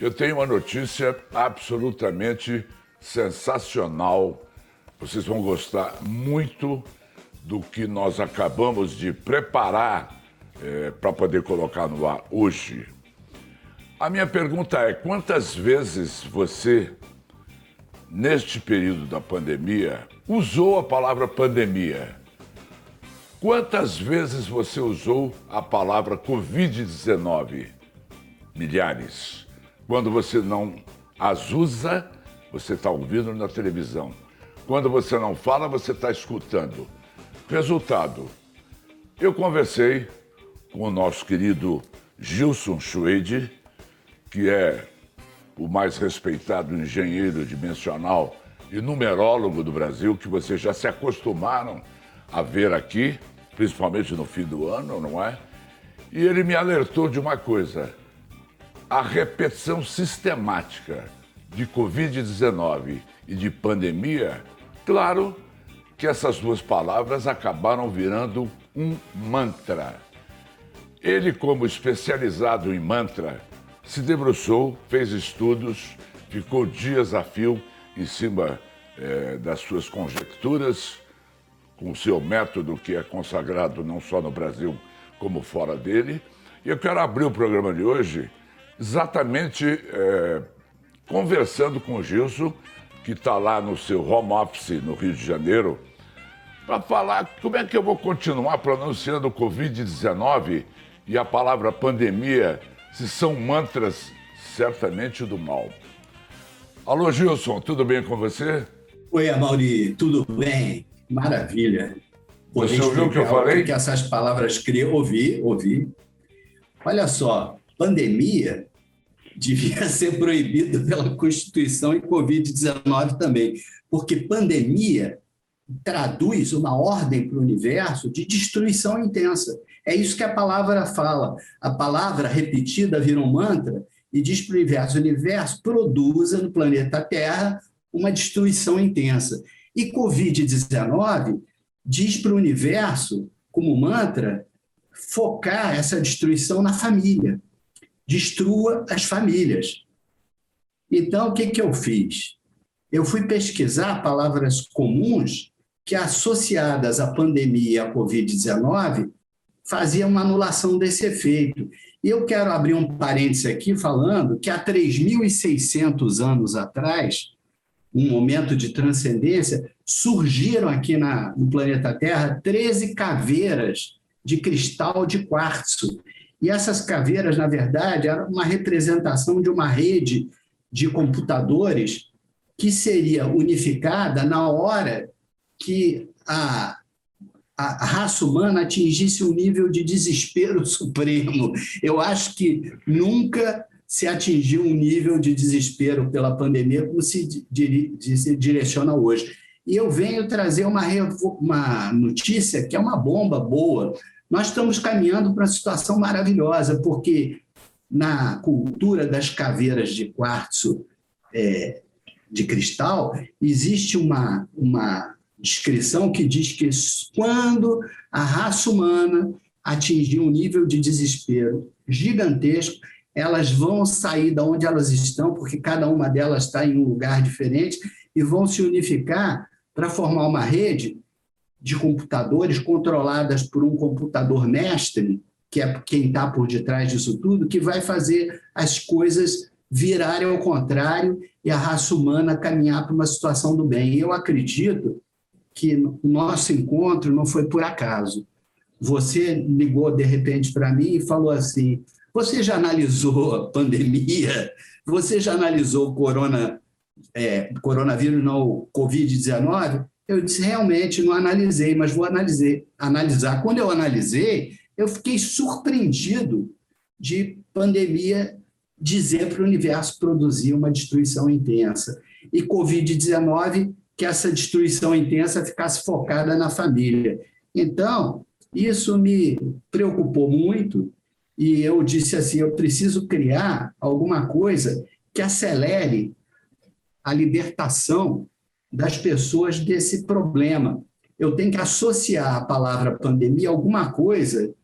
Eu tenho uma notícia absolutamente sensacional. Vocês vão gostar muito do que nós acabamos de preparar para poder colocar no ar hoje. A minha pergunta é: quantas vezes você, neste período da pandemia, usou a palavra pandemia? Quantas vezes você usou a palavra Covid-19? Milhares. Quando você não as usa, você está ouvindo na televisão. Quando você não fala, você está escutando. Resultado: eu conversei com o nosso querido Gilson Schwede, que é o mais respeitado engenheiro dimensional e numerólogo do Brasil, que vocês já se acostumaram a ver aqui, principalmente no fim do ano, não é? E ele me alertou de uma coisa: a repetição sistemática de Covid-19 e de pandemia. Claro que essas duas palavras acabaram virando um mantra. Ele, como especializado em mantra, se debruçou, fez estudos, ficou dias a fio em cima das suas conjecturas, com o seu método que é consagrado não só no Brasil como fora dele. E eu quero abrir o programa de hoje exatamente conversando com o Gilson, que está lá no seu home office no Rio de Janeiro, para falar como é que eu vou continuar pronunciando o Covid-19 e a palavra pandemia, se são mantras certamente do mal. Alô, Gilson, tudo bem com você? Oi, Amaury, tudo bem? Maravilha. Você ouviu o que eu falei? O que essas palavras criam? Ouvi. Olha só, pandemia devia ser proibido pela Constituição e Covid-19 também, porque pandemia traduz uma ordem para o universo de destruição intensa. É isso que a palavra fala. A palavra repetida vira um mantra e diz para o universo produza no planeta Terra uma destruição intensa. E Covid-19 diz para o universo, como mantra, focar essa destruição na família. Destrua as famílias. Então, o que eu fiz? Eu fui pesquisar palavras comuns que, associadas à pandemia e à Covid-19, faziam uma anulação desse efeito. E eu quero abrir um parêntese aqui falando que há 3.600 anos atrás, um momento de transcendência, surgiram aqui no planeta Terra 13 caveiras de cristal de quartzo. E essas caveiras, na verdade, eram uma representação de uma rede de computadores que seria unificada na hora que a raça humana atingisse um nível de desespero supremo. Eu acho que nunca se atingiu um nível de desespero pela pandemia como se direciona hoje. E eu venho trazer uma notícia que é uma bomba boa. Nós estamos caminhando para uma situação maravilhosa, porque na cultura das caveiras de quartzo de cristal, existe uma descrição que diz que quando a raça humana atingir um nível de desespero gigantesco, elas vão sair de onde elas estão, porque cada uma delas está em um lugar diferente, e vão se unificar para formar uma rede de computadores controladas por um computador mestre, que é quem está por detrás disso tudo, que vai fazer as coisas virarem ao contrário e a raça humana caminhar para uma situação do bem. E eu acredito que o nosso encontro não foi por acaso. Você ligou, de repente, para mim e falou assim: você já analisou a pandemia? Você já analisou o coronavírus, não, o Covid-19? Eu disse: realmente não analisei, mas vou analisar. Quando eu analisei, eu fiquei surpreendido de pandemia dizer para o universo produzir uma destruição intensa. E Covid-19, que essa destruição intensa ficasse focada na família. Então, isso me preocupou muito e eu disse assim: eu preciso criar alguma coisa que acelere a libertação das pessoas desse problema. Eu tenho que associar a palavra pandemia a alguma coisa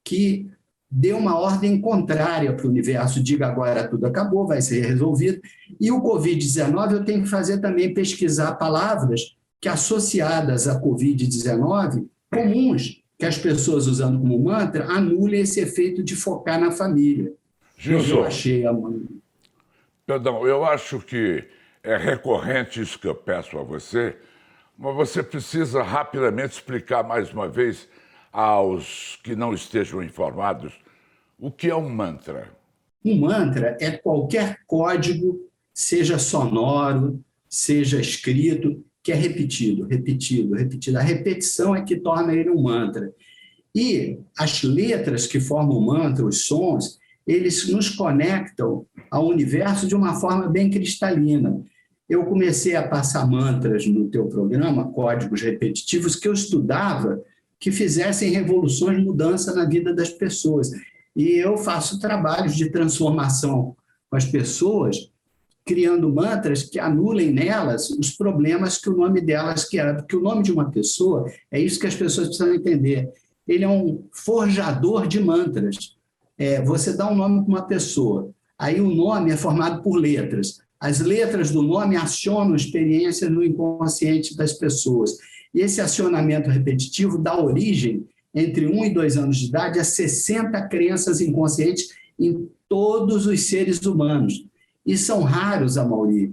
que dê uma ordem contrária para o universo, diga agora tudo acabou, vai ser resolvido. E o Covid-19 eu tenho que fazer também pesquisar palavras que associadas à Covid-19, comuns, que as pessoas usando como mantra, anulem esse efeito de focar na família. Gilson, Eu achei a... perdão, eu acho que é recorrente isso que eu peço a você, mas você precisa rapidamente explicar mais uma vez aos que não estejam informados o que é um mantra. Um mantra é qualquer código, seja sonoro, seja escrito, que é repetido, repetido, repetido. A repetição é que torna ele um mantra. E as letras que formam o mantra, os sons, eles nos conectam ao universo de uma forma bem cristalina. Eu comecei a passar mantras no teu programa, códigos repetitivos, que eu estudava que fizessem revoluções, mudança na vida das pessoas. E eu faço trabalhos de transformação com as pessoas, criando mantras que anulem nelas os problemas que o nome delas quer. Porque o nome de uma pessoa, é isso que as pessoas precisam entender, ele é um forjador de mantras. Você dá um nome para uma pessoa, aí o nome é formado por letras. As letras do nome acionam experiências no inconsciente das pessoas. E esse acionamento repetitivo dá origem, entre 1 e 2 anos de idade, a 60 crenças inconscientes em todos os seres humanos. E são raros, Amaury,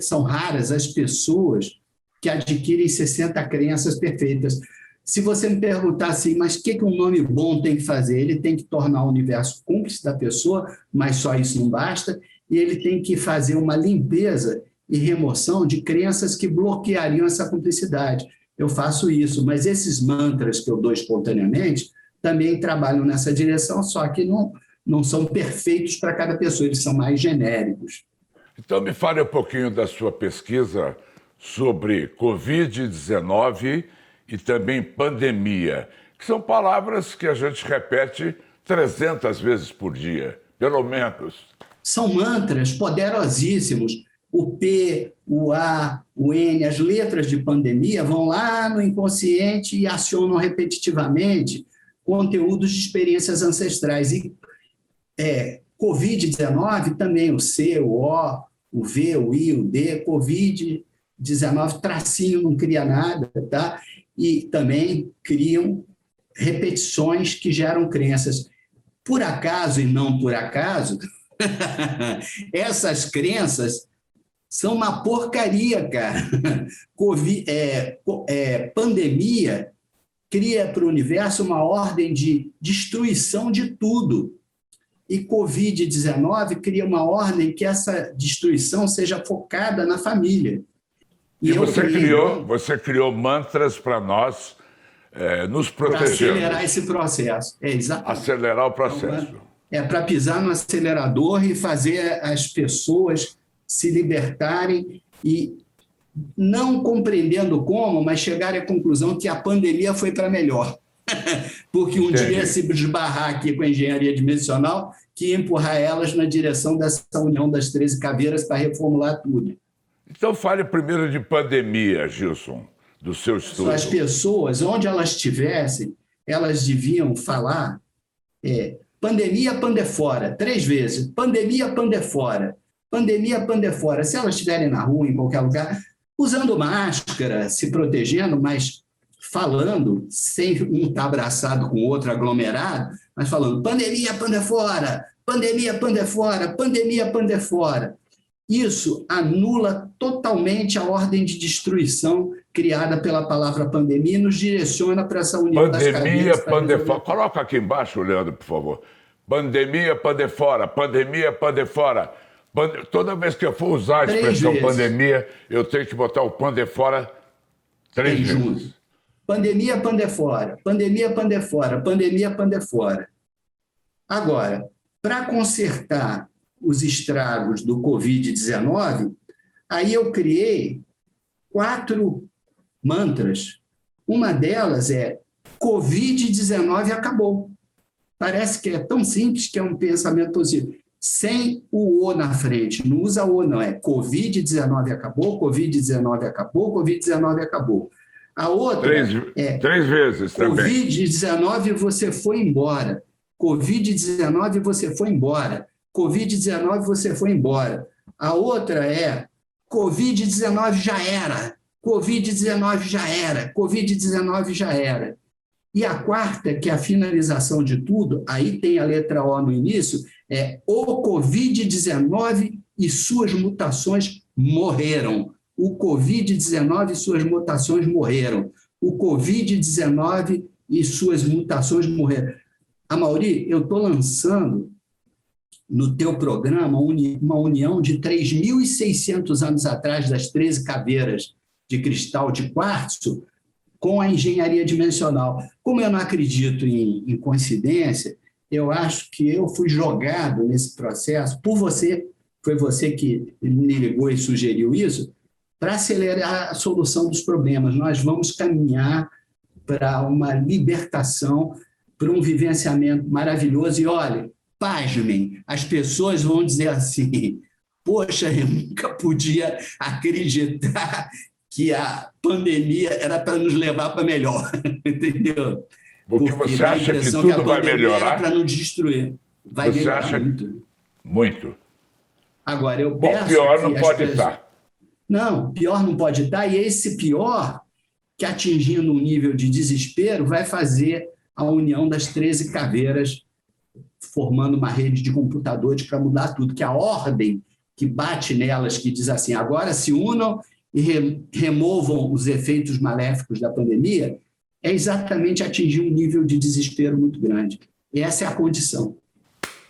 são raras as pessoas que adquirem 60 crenças perfeitas. Se você me perguntar assim, mas o que um nome bom tem que fazer? Ele tem que tornar o universo cúmplice da pessoa, mas só isso não basta, e ele tem que fazer uma limpeza e remoção de crenças que bloqueariam essa cumplicidade. Eu faço isso, mas esses mantras que eu dou espontaneamente também trabalham nessa direção, só que não são perfeitos para cada pessoa, eles são mais genéricos. Então me fale um pouquinho da sua pesquisa sobre Covid-19 e também pandemia, que são palavras que a gente repete 300 vezes por dia, pelo menos. São mantras poderosíssimos. O P, o A, o N, as letras de pandemia vão lá no inconsciente e acionam repetitivamente conteúdos de experiências ancestrais. E Covid-19 também, o C, o O, o V, o I, o D, Covid-19, tracinho não cria nada, tá? E também criam repetições que geram crenças. Por acaso e não por acaso, essas crenças são uma porcaria, cara. Pandemia cria para o universo uma ordem de destruição de tudo. E Covid-19 cria uma ordem que essa destruição seja focada na família. E você criou mantras para nós nos proteger. Para acelerar esse processo. Exatamente. Acelerar o processo. Para pisar no acelerador e fazer as pessoas se libertarem e não compreendendo como, mas chegarem à conclusão que a pandemia foi para melhor. Porque um dia se esbarrar aqui com a engenharia dimensional que ia empurrar elas na direção dessa união das 13 caveiras para reformular tudo. Então fale primeiro de pandemia, Gilson, do seu estudo. As pessoas, onde elas estivessem, elas deviam falar pandemia, pandefora, 3 vezes. Pandemia, pandefora. Pandemia, pandefora. Se elas estiverem na rua, em qualquer lugar, usando máscara, se protegendo, mas falando, sem um estar abraçado com o outro, aglomerado, mas falando pandemia, pandefora, pandemia, pandefora, pandemia, pandefora. Isso anula totalmente a ordem de destruição criada pela palavra pandemia e nos direciona para essa união das caveiras. Pandemia, pandefora. Coloca aqui embaixo, Leandro, por favor. Pandemia, pandefora, pandemia, pandefora. Toda vez que eu for usar a expressão pandemia, eu tenho que botar o pandefora 3 vezes. Pandemia, pandefora, pandemia, pandefora, pandemia, pandefora. Agora, para consertar os estragos do Covid-19, aí eu criei 4 mantras. Uma delas é Covid-19 acabou. Parece que é tão simples que é um pensamento positivo. Sem o O na frente, não usa O não, é Covid-19 acabou, Covid-19 acabou, Covid-19 acabou. A outra 3 vezes também. Covid-19 você foi embora. Covid-19 você foi embora. Covid-19 você foi embora. A outra é Covid-19 já era. Covid-19 já era. Covid-19 já era. E a quarta, que é a finalização de tudo, aí tem a letra O no início, é o Covid-19 e suas mutações morreram. O Covid-19 e suas mutações morreram. O Covid-19 e suas mutações morreram. Amaury, eu estou lançando no teu programa uma união de 3.600 anos atrás das 13 caveiras de cristal de quartzo com a engenharia dimensional. Como eu não acredito em coincidência, eu acho que eu fui jogado nesse processo por você, foi você que me ligou e sugeriu isso, para acelerar a solução dos problemas. Nós vamos caminhar para uma libertação, para um vivenciamento maravilhoso. E olha, pasmem, as pessoas vão dizer assim, poxa, eu nunca podia acreditar que a pandemia era para nos levar para melhor, entendeu? Porque você acha que tudo vai melhorar? Para nos destruir. Vai você melhorar acha muito. Muito. Agora, eu Bom, peço pior que não pode estar. Não, pior não pode estar, e esse pior, que atingindo um nível de desespero, vai fazer a união das 13 caveiras, formando uma rede de computadores para mudar tudo, que a ordem que bate nelas, que diz assim, agora se unam e removam os efeitos maléficos da pandemia, é exatamente atingir um nível de desespero muito grande. E essa é a condição.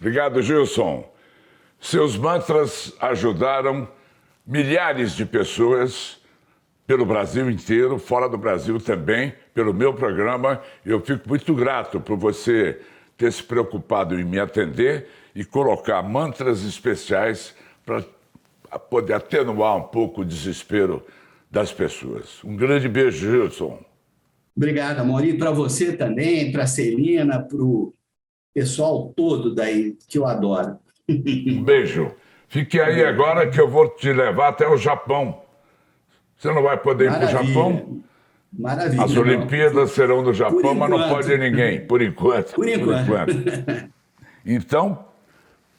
Obrigado, Gilson. Seus mantras ajudaram milhares de pessoas pelo Brasil inteiro, fora do Brasil também, pelo meu programa. Eu fico muito grato por você ter se preocupado em me atender e colocar mantras especiais para poder atenuar um pouco o desespero das pessoas. Um grande beijo, Gilson. Obrigado, Amaury. Para você também, para a Celina, para o pessoal todo daí, que eu adoro. Um beijo. Fique aí agora que eu vou te levar até o Japão. Você não vai poder ir para o Japão? Maravilha. As Olimpíadas serão no Japão, mas não pode ir ninguém, por enquanto. Por enquanto. Então,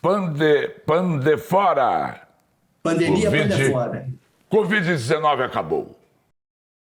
pande fora. Pandemia, pande fora. Covid-19 acabou.